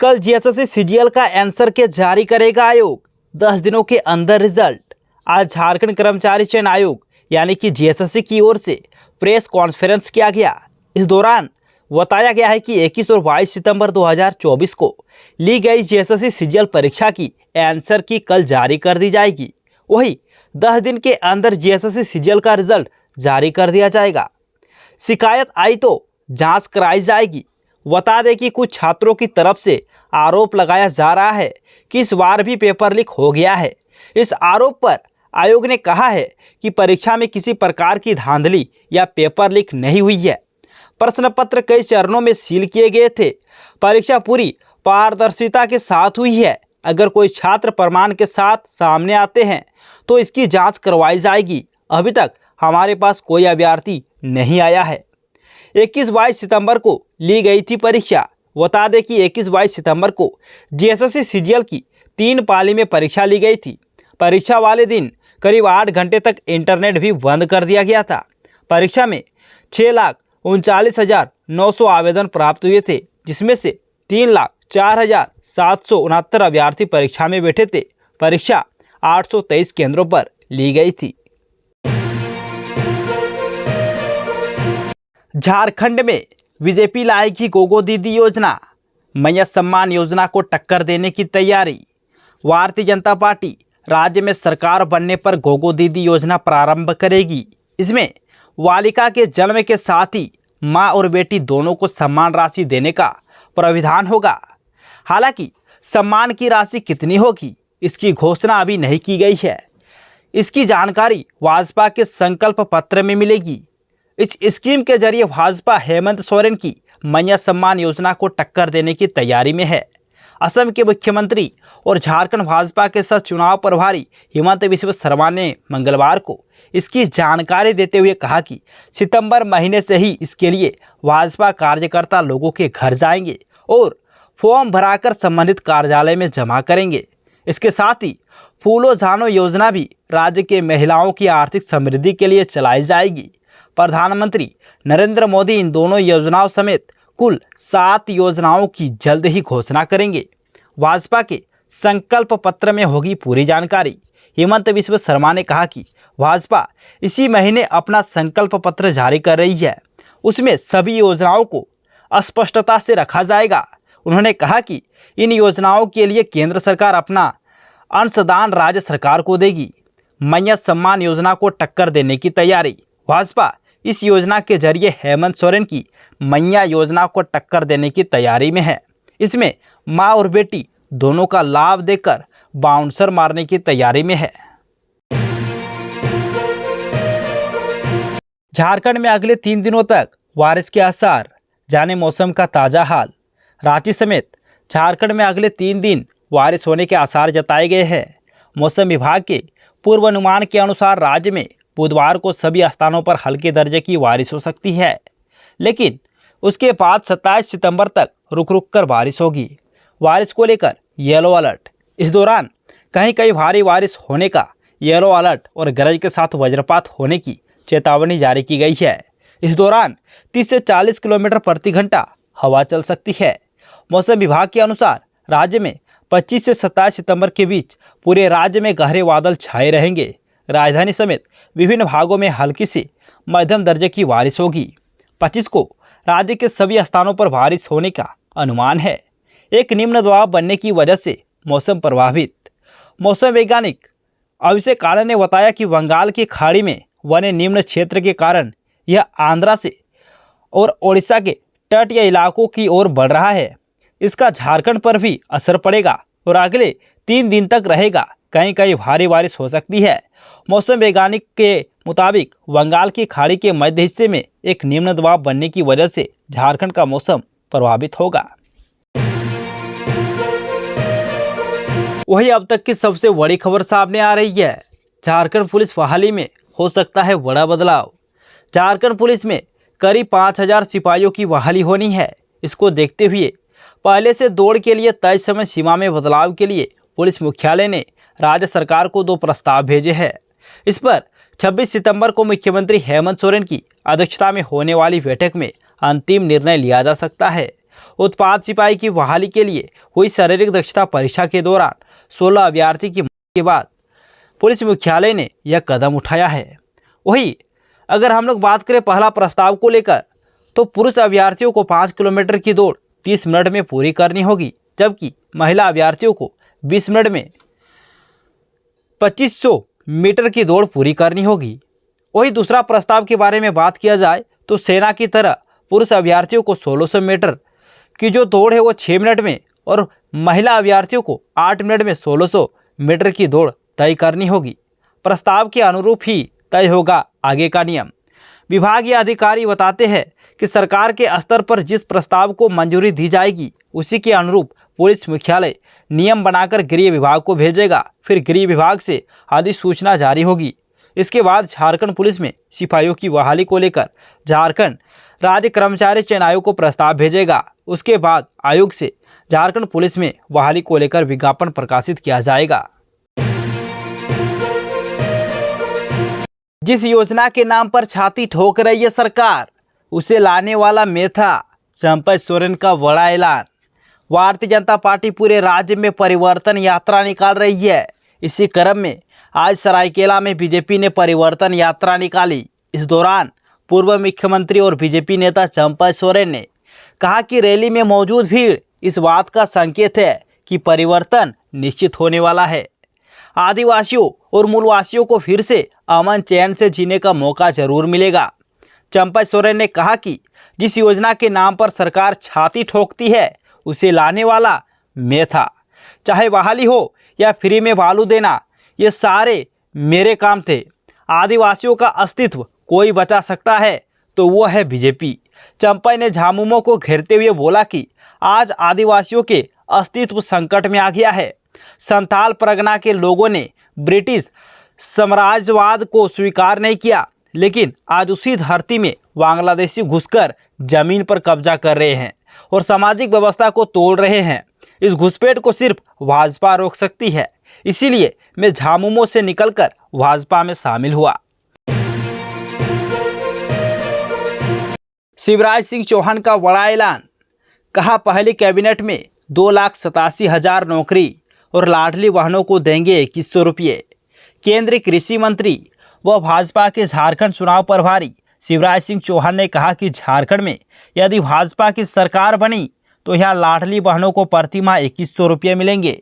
कल GSSC CGL का answer के जारी करेगा आयोग, 10 दिनों के अंदर रिजल्ट। आज झारखंड कर्मचारी चयन आयोग यानी कि जीएसएससी की ओर से प्रेस कॉन्फ्रेंस किया गया। इस दौरान बताया गया है कि 21 और 22 सितंबर 2024 को ली गई जीएसएससी सीजीएल परीक्षा की आंसर की कल जारी कर दी जाएगी। वही 10 दिन के अंदर जीएसएससी सीजीएल का रिजल्ट जारी कर दिया जाएगा। शिकायत आई तो जांच कराई जाएगी। बता दें कि कुछ छात्रों की तरफ से आरोप लगाया जा रहा है कि इस बार भी पेपर लीक हो गया है। इस आरोप पर आयोग ने कहा है कि परीक्षा में किसी प्रकार की धांधली या पेपर लीक नहीं हुई है। प्रश्न पत्र कई चरणों में सील किए गए थे। परीक्षा पूरी पारदर्शिता के साथ हुई है। अगर कोई छात्र प्रमाण के साथ सामने आते हैं तो इसकी जांच करवाई जाएगी। अभी तक हमारे पास कोई अभ्यर्थी नहीं आया है। 21-22 सितंबर को ली गई थी परीक्षा। बता दें कि 21-22 सितंबर को जीएसएससी सीजीएल की 3 पाली में परीक्षा ली गई थी। परीक्षा वाले दिन करीब 8 घंटे तक इंटरनेट भी बंद कर दिया गया था। परीक्षा में 6,39,900 आवेदन प्राप्त हुए थे, जिसमें से 3,04,769 अभ्यर्थी परीक्षा में बैठे थे। परीक्षा 823 केंद्रों पर ली गई थी। झारखंड में बीजेपी लाएगी गोगो दीदी योजना। मैया सम्मान योजना को टक्कर देने की तैयारी। भारतीय जनता पार्टी राज्य में सरकार बनने पर गोगो दीदी योजना प्रारंभ करेगी। इसमें बालिका के जन्म के साथ ही मां और बेटी दोनों को सम्मान राशि देने का प्राविधान होगा। हालांकि सम्मान की राशि कितनी होगी, इसकी घोषणा अभी नहीं की गई है। इसकी जानकारी भाजपा के संकल्प पत्र में मिलेगी। इस स्कीम के जरिए भाजपा हेमंत सोरेन की मैया सम्मान योजना को टक्कर देने की तैयारी में है। असम के मुख्यमंत्री और झारखंड भाजपा के साथ चुनाव प्रभारी हिमंत बिस्वा शर्मा ने मंगलवार को इसकी जानकारी देते हुए कहा कि सितंबर महीने से ही इसके लिए भाजपा कार्यकर्ता लोगों के घर जाएंगे और फॉर्म भराकर संबंधित कार्यालय में जमा करेंगे। इसके साथ ही फूलो झानो योजना भी राज्य के महिलाओं की आर्थिक समृद्धि के लिए चलाई जाएगी। प्रधानमंत्री नरेंद्र मोदी इन दोनों योजनाओं समेत कुल 7 योजनाओं की जल्द ही घोषणा करेंगे। भाजपा के संकल्प पत्र में होगी पूरी जानकारी। हिमंत बिस्वा शर्मा ने कहा कि भाजपा इसी महीने अपना संकल्प पत्र जारी कर रही है। उसमें सभी योजनाओं को स्पष्टता से रखा जाएगा। उन्होंने कहा कि इन योजनाओं के लिए केंद्र सरकार अपना अंशदान राज्य सरकार को देगी। मैया सम्मान योजना को टक्कर देने की तैयारी। भाजपा इस योजना के जरिए हेमंत सोरेन की मैया योजना को टक्कर देने की तैयारी में है। इसमें मां और बेटी दोनों का लाभ देकर बाउंसर मारने की तैयारी में है। झारखंड में अगले 3 दिनों तक बारिश के आसार। जाने मौसम का ताज़ा हाल। रांची समेत झारखंड में अगले 3 दिन बारिश होने के आसार जताए गए हैं। मौसम विभाग के पूर्वानुमान के अनुसार राज्य में बुधवार को सभी स्थानों पर हल्के दर्जे की बारिश हो सकती है, लेकिन उसके बाद 27 सितंबर तक रुक रुक कर बारिश होगी। बारिश को लेकर येलो अलर्ट। इस दौरान कहीं कहीं भारी बारिश होने का येलो अलर्ट और गरज के साथ वज्रपात होने की चेतावनी जारी की गई है। इस दौरान 30 से 40 किलोमीटर प्रति घंटा हवा चल सकती है। मौसम विभाग के अनुसार राज्य में 25 से 27 सितंबर के बीच पूरे राज्य में गहरे बादल छाए रहेंगे। राजधानी समेत विभिन्न भागों में हल्की से मध्यम दर्जे की बारिश होगी। 25 को राज्य के सभी स्थानों पर बारिश होने का अनुमान है। एक निम्न दबाव बनने की वजह से मौसम प्रभावित। मौसम वैज्ञानिक अभिषेक आनंद ने बताया कि बंगाल की खाड़ी में बने निम्न क्षेत्र के कारण यह आंध्रा से और ओडिशा के तटीय इलाकों की ओर बढ़ रहा है। इसका झारखंड पर भी असर पड़ेगा और अगले 3 दिन तक रहेगा। कहीं कहीं भारी बारिश हो सकती है। मौसम वैज्ञानिक के मुताबिक बंगाल की खाड़ी के मध्य हिस्से में एक निम्न दबाव बनने की वजह से झारखंड का मौसम प्रभावित होगा। वही अब तक की सबसे बड़ी खबर सामने आ रही है। झारखंड पुलिस बहाली में हो सकता है बड़ा बदलाव। झारखंड पुलिस में करीब 5000 सिपाहियों की बहाली होनी है। इसको देखते हुए पहले से दौड़ के लिए तय समय सीमा में बदलाव के लिए पुलिस मुख्यालय ने राज्य सरकार को 2 प्रस्ताव भेजे हैं। इस पर 26 सितंबर को मुख्यमंत्री हेमंत सोरेन की अध्यक्षता में होने वाली बैठक में अंतिम निर्णय लिया जा सकता है। उत्पाद सिपाही की बहाली के लिए हुई शारीरिक दक्षता परीक्षा के दौरान 16 अभ्यर्थी की मौत के बाद पुलिस मुख्यालय ने यह कदम उठाया है। वही अगर हम लोग बात करें पहला प्रस्ताव को लेकर, तो पुरुष अभ्यर्थियों को 5 किलोमीटर की दौड़ 30 मिनट में पूरी करनी होगी, जबकि महिला अभ्यर्थियों को 20 मिनट में 2500 मीटर की दौड़ पूरी करनी होगी। वही दूसरा प्रस्ताव के बारे में बात किया जाए तो सेना की तरह पुरुष अभ्यर्थियों को 1600 मीटर की जो दौड़ है वो 6 मिनट में और महिला अभ्यर्थियों को 8 मिनट में 1600 मीटर की दौड़ तय करनी होगी। प्रस्ताव के अनुरूप ही तय होगा आगे का नियम। विभागीय अधिकारी बताते हैं कि सरकार के स्तर पर जिस प्रस्ताव को मंजूरी दी जाएगी उसी के अनुरूप पुलिस मुख्यालय नियम बनाकर गृह विभाग को भेजेगा। फिर गृह विभाग से अधिसूचना जारी होगी। इसके बाद झारखंड पुलिस में सिपाहियों की बहाली को लेकर झारखंड राज्य कर्मचारी चयन आयोग को प्रस्ताव भेजेगा। उसके बाद आयोग से झारखंड पुलिस में बहाली को लेकर विज्ञापन प्रकाशित किया जाएगा। जिस योजना के नाम पर छाती ठोक रही है सरकार, उसे लाने वाला मेथा चंपा सोरेन का बड़ा ऐलान। भारतीय जनता पार्टी पूरे राज्य में परिवर्तन यात्रा निकाल रही है। इसी क्रम में आज सरायकेला में बीजेपी ने परिवर्तन यात्रा निकाली। इस दौरान पूर्व मुख्यमंत्री और बीजेपी नेता चंपा सोरेन ने कहा कि रैली में मौजूद भीड़ इस बात का संकेत है कि परिवर्तन निश्चित होने वाला है। आदिवासियों और मूलवासियों को फिर से अमन चैन से जीने का मौका जरूर मिलेगा। चंपा सोरेन ने कहा कि जिस योजना के नाम पर सरकार छाती ठोकती है उसे लाने वाला मेथा, चाहे बहाली हो या फ्री में बालू देना, ये सारे मेरे काम थे। आदिवासियों का अस्तित्व कोई बचा सकता है तो वो है बीजेपी। चंपा ने झामुमो को घेरते हुए बोला कि आज आदिवासियों के अस्तित्व संकट में आ गया है। संथाल परगना के लोगों ने ब्रिटिश साम्राज्यवाद को स्वीकार नहीं किया, लेकिन आज उसी धरती में बांग्लादेशी घुसकर जमीन पर कब्जा कर रहे हैं और सामाजिक व्यवस्था को तोड़ रहे हैं। इस घुसपैठ को सिर्फ भाजपा रोक सकती है। इसीलिए मैं झामुमो से निकलकर भाजपा में शामिल हुआ। शिवराज सिंह चौहान का बड़ा ऐलान। कहा पहली कैबिनेट में 2,87,000 नौकरी और लाडली बहनों को देंगे 2100 रुपये। केंद्रीय कृषि मंत्री व भाजपा के झारखंड चुनाव प्रभारी शिवराज सिंह चौहान ने कहा कि झारखंड में यदि भाजपा की सरकार बनी तो यहाँ लाडली बहनों को प्रतिमाह 2100 रुपये मिलेंगे।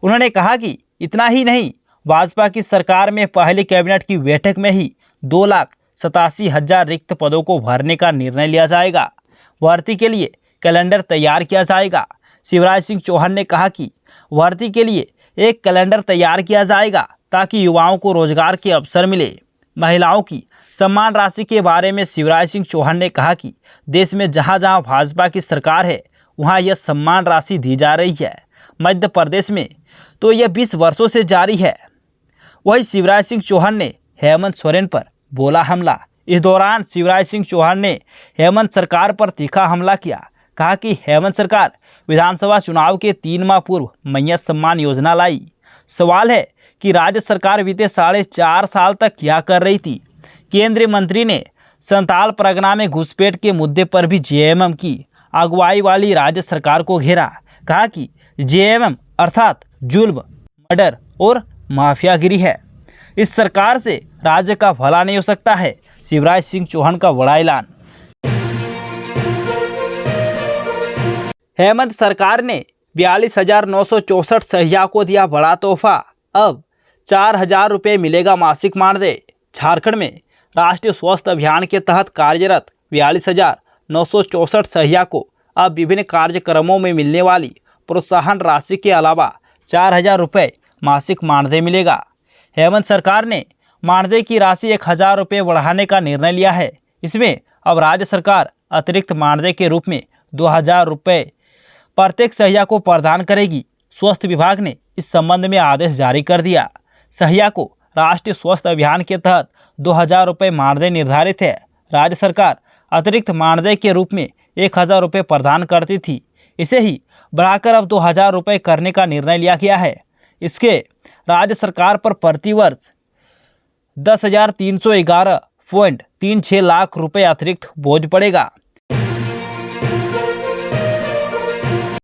उन्होंने कहा कि इतना ही नहीं, भाजपा की सरकार में पहली कैबिनेट की बैठक में ही 2,87,000 रिक्त पदों को भरने का निर्णय लिया जाएगा। भर्ती के लिए कैलेंडर तैयार किया जाएगा। शिवराज सिंह चौहान ने कहा कि भर्ती के लिए एक कैलेंडर तैयार किया जाएगा ताकि युवाओं को रोजगार के अवसर मिले। महिलाओं की सम्मान राशि के बारे में शिवराज सिंह चौहान ने कहा कि देश में जहां जहां भाजपा की सरकार है वहां यह सम्मान राशि दी जा रही है। मध्य प्रदेश में तो यह 20 वर्षों से जारी है। वही शिवराज सिंह चौहान ने हेमंत सोरेन पर बोला हमला। इस दौरान शिवराज सिंह चौहान ने हेमंत सरकार पर तीखा हमला किया। कहा कि हेमंत सरकार विधानसभा चुनाव के 3 माह पूर्व मैया सम्मान योजना लाई। सवाल है कि राज्य सरकार बीते 4.5 साल तक क्या कर रही थी। केंद्रीय मंत्री ने संथाल परगना में घुसपैठ के मुद्दे पर भी जेएमएम की अगुवाई वाली राज्य सरकार को घेरा। कहा कि जेएमएम अर्थात जुल्म, मर्डर और माफियागिरी है। इस सरकार से राज्य का भला नहीं हो सकता है। शिवराज सिंह चौहान का बड़ा ऐलान। हेमंत सरकार ने 42,964 सहिया को दिया बड़ा तोहफा। अब 4,000 रुपये मिलेगा मासिक मानदेय। झारखंड में राष्ट्रीय स्वास्थ्य अभियान के तहत कार्यरत 42,964 सहिया को अब विभिन्न कार्यक्रमों में मिलने वाली प्रोत्साहन राशि के अलावा 4,000 रुपये मासिक मानदेय मिलेगा। हेमंत सरकार ने मानदेय की राशि 1,000 रुपये बढ़ाने का निर्णय लिया है। इसमें अब राज्य सरकार अतिरिक्त मानदेय के रूप में 2,000 रुपये प्रत्येक सहिया को प्रदान करेगी। स्वास्थ्य विभाग ने इस संबंध में आदेश जारी कर दिया। सहिया को राष्ट्रीय स्वास्थ्य अभियान के तहत 2,000 रुपये मानदेय निर्धारित है। राज्य सरकार अतिरिक्त मानदेय के रूप में 1,000 रुपये प्रदान करती थी। इसे ही बढ़ाकर अब 2,000 रुपये करने का निर्णय लिया गया है। इसके राज्य सरकार पर प्रतिवर्ष 10,311.36 लाख रुपये अतिरिक्त बोझ पड़ेगा।